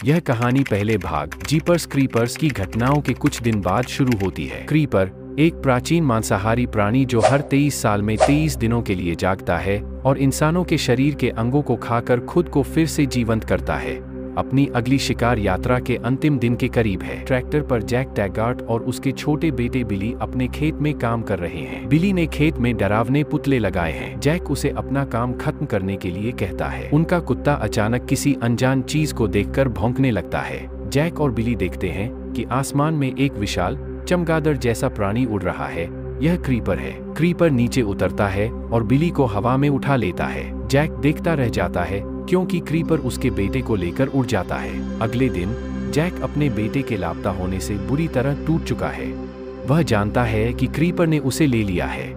यह कहानी पहले भाग जीपर्स क्रीपर्स की घटनाओं के कुछ दिन बाद शुरू होती है। क्रीपर एक प्राचीन मांसाहारी प्राणी जो हर 23 साल में 23 दिनों के लिए जागता है और इंसानों के शरीर के अंगों को खाकर खुद को फिर से जीवंत करता है। अपनी अगली शिकार यात्रा के अंतिम दिन के करीब है। ट्रैक्टर पर जैक टैगार्ट और उसके छोटे बेटे बिली अपने खेत में काम कर रहे हैं। बिली ने खेत में डरावने पुतले लगाए हैं। जैक उसे अपना काम खत्म करने के लिए कहता है। उनका कुत्ता अचानक किसी अनजान चीज को देखकर भौंकने लगता है। जैक और बिली देखते हैं कि आसमान में एक विशाल चमगादड़ जैसा प्राणी उड़ रहा है। यह क्रीपर है। क्रीपर नीचे उतरता है और बिली को हवा में उठा लेता है। जैक देखता रह जाता है क्योंकि क्रीपर उसके बेटे को लेकर उड़ जाता है। अगले दिन जैक अपने बेटे के लापता होने से बुरी तरह टूट चुका है। वह जानता है कि क्रीपर ने उसे ले लिया है।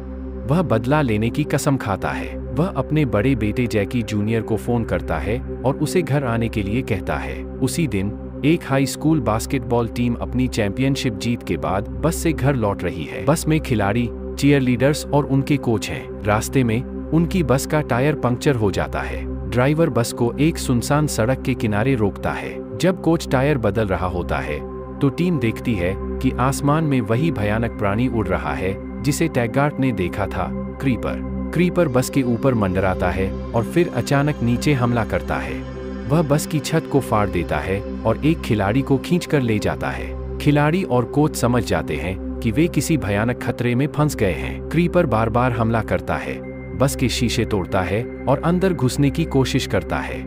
वह बदला लेने की कसम खाता है। वह अपने बड़े बेटे जैकी जूनियर को फोन करता है और उसे घर आने के लिए कहता है। उसी दिन एक हाई स्कूल बास्केटबॉल टीम अपनी चैंपियनशिप जीत के बाद बस से घर लौट रही है। बस में खिलाड़ी, चीयरलीडर्स और उनके कोच हैं। रास्ते में उनकी बस का टायर पंक्चर हो जाता है। ड्राइवर बस को एक सुनसान सड़क के किनारे रोकता है। जब कोच टायर बदल रहा होता है तो टीम देखती है कि आसमान में वही भयानक प्राणी उड़ रहा है जिसे टैगार्ट ने देखा था, क्रीपर। क्रीपर बस के ऊपर मंडराता है और फिर अचानक नीचे हमला करता है। वह बस की छत को फाड़ देता है और एक खिलाड़ी को खींचकर ले जाता है। खिलाड़ी और कोच समझ जाते हैं कि वे किसी भयानक खतरे में फंस गए हैं। क्रीपर बार बार हमला करता है, बस के शीशे तोड़ता है और अंदर घुसने की कोशिश करता है।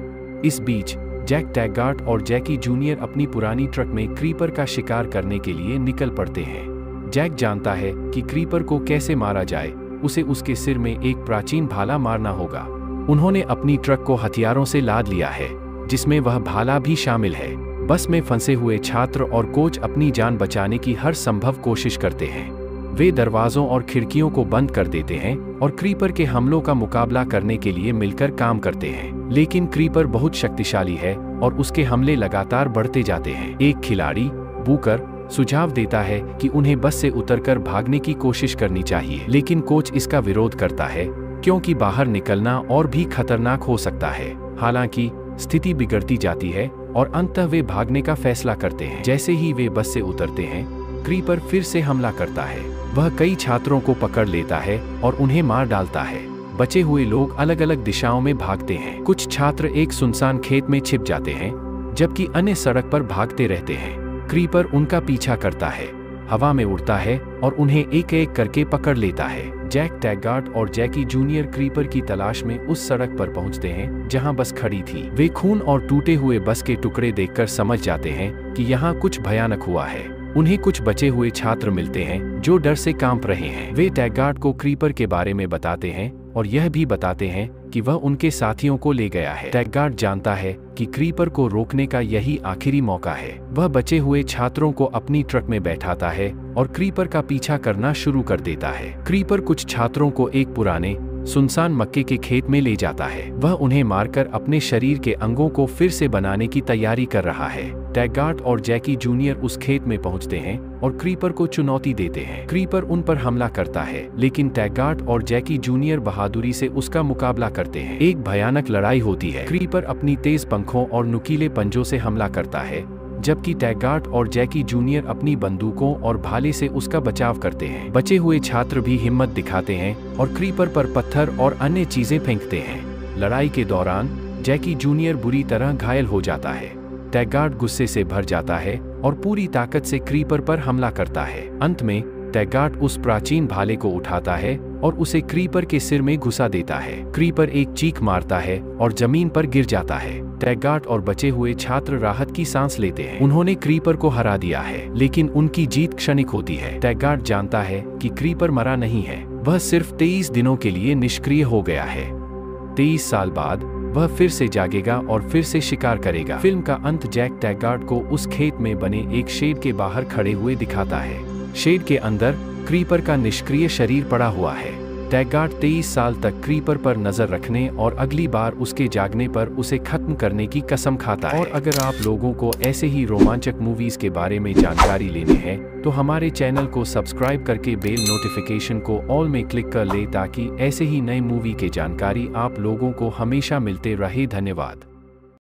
इस बीच जैक टैगार्ट और जैकी जूनियर अपनी पुरानी ट्रक में क्रीपर का शिकार करने के लिए निकल पड़ते हैं। जैक जानता है कि क्रीपर को कैसे मारा जाए। उसे उसके सिर में एक प्राचीन भाला मारना होगा। उन्होंने अपनी ट्रक को हथियारों से लाद लिया है, जिसमें वह भाला भी शामिल है। बस में फंसे हुए छात्र और कोच अपनी जान बचाने की हर संभव कोशिश करते हैं। वे दरवाजों और खिड़कियों को बंद कर देते हैं और क्रीपर के हमलों का मुकाबला करने के लिए मिलकर काम करते हैं। लेकिन क्रीपर बहुत शक्तिशाली है और उसके हमले लगातार बढ़ते जाते हैं। एक खिलाड़ी, बूकर, सुझाव देता है कि उन्हें बस से उतरकर भागने की कोशिश करनी चाहिए, लेकिन कोच इसका विरोध करता है क्योंकि बाहर निकलना और भी खतरनाक हो सकता है। हालांकि स्थिति बिगड़ती जाती है और अंततः वे भागने का फैसला करते हैं। जैसे ही वे बस से उतरते हैं, क्रीपर फिर से हमला करता है। वह कई छात्रों को पकड़ लेता है और उन्हें मार डालता है। बचे हुए लोग अलग अलग दिशाओं में भागते हैं। कुछ छात्र एक सुनसान खेत में छिप जाते हैं, जबकि अन्य सड़क पर भागते रहते हैं। क्रीपर उनका पीछा करता है, हवा में उड़ता है और उन्हें एक एक करके पकड़ लेता है। जैक टैगार्ट और जैकी जूनियर क्रीपर की तलाश में उस सड़क पर पहुंचते हैं जहां बस खड़ी थी। वे खून और टूटे हुए बस के टुकड़े देखकर समझ जाते हैं कि यहाँ कुछ भयानक हुआ है। उन्हें कुछ बचे हुए छात्र मिलते हैं जो डर से कांप रहे हैं। वे टैगार्ट को क्रीपर के बारे में बताते हैं और यह भी बताते हैं कि वह उनके साथियों को ले गया है। टैगार्ट जानता है कि क्रीपर को रोकने का यही आखिरी मौका है। वह बचे हुए छात्रों को अपनी ट्रक में बैठाता है और क्रीपर का पीछा करना शुरू कर देता है। क्रीपर कुछ छात्रों को एक पुराने सुनसान मक्के के खेत में ले जाता है। वह उन्हें मारकर अपने शरीर के अंगों को फिर से बनाने की तैयारी कर रहा है। टैगार्ट और जैकी जूनियर उस खेत में पहुंचते हैं और क्रीपर को चुनौती देते हैं। क्रीपर उन पर हमला करता है, लेकिन टैगार्ट और जैकी जूनियर बहादुरी से उसका मुकाबला करते हैं। एक भयानक लड़ाई होती है। क्रीपर अपनी तेज पंखों और नुकीले पंजों से हमला करता है, जबकि टैगार्ट और जैकी जूनियर अपनी बंदूकों और भाले से उसका बचाव करते हैं। बचे हुए छात्र भी हिम्मत दिखाते हैं और क्रीपर पर पत्थर और अन्य चीजें फेंकते हैं। लड़ाई के दौरान जैकी जूनियर बुरी तरह घायल हो जाता है। टैगार्ट गुस्से से भर जाता है और पूरी ताकत से क्रीपर पर हमला करता है। अंत में टैगार्ट उस प्राचीन भाले को उठाता है और उसे क्रीपर के सिर में घुसा देता है। क्रीपर एक चीख मारता है और जमीन पर गिर जाता है। टैगार्ट और बचे हुए छात्र राहत की सांस लेते हैं। उन्होंने क्रीपर को हरा दिया है, लेकिन उनकी जीत क्षणिक होती है। टैगार्ट जानता है कि क्रीपर मरा नहीं है, वह सिर्फ 23 दिनों के लिए निष्क्रिय हो गया है। 23 साल बाद वह फिर से जागेगा और फिर से शिकार करेगा। फिल्म का अंत जैक टैगार्ट को उस खेत में बने एक शेड के बाहर खड़े हुए दिखाता है। शेड के अंदर क्रीपर का निष्क्रिय शरीर पड़ा हुआ है। टैगार्ट 23 साल तक क्रीपर पर नजर रखने और अगली बार उसके जागने पर उसे खत्म करने की कसम खाता है। और अगर आप लोगों को ऐसे ही रोमांचक मूवीज के बारे में जानकारी लेनी है तो हमारे चैनल को सब्सक्राइब करके बेल नोटिफिकेशन को ऑल में क्लिक कर ले ताकि ऐसे ही नए मूवी के जानकारी आप लोगों को हमेशा मिलते रहे। धन्यवाद।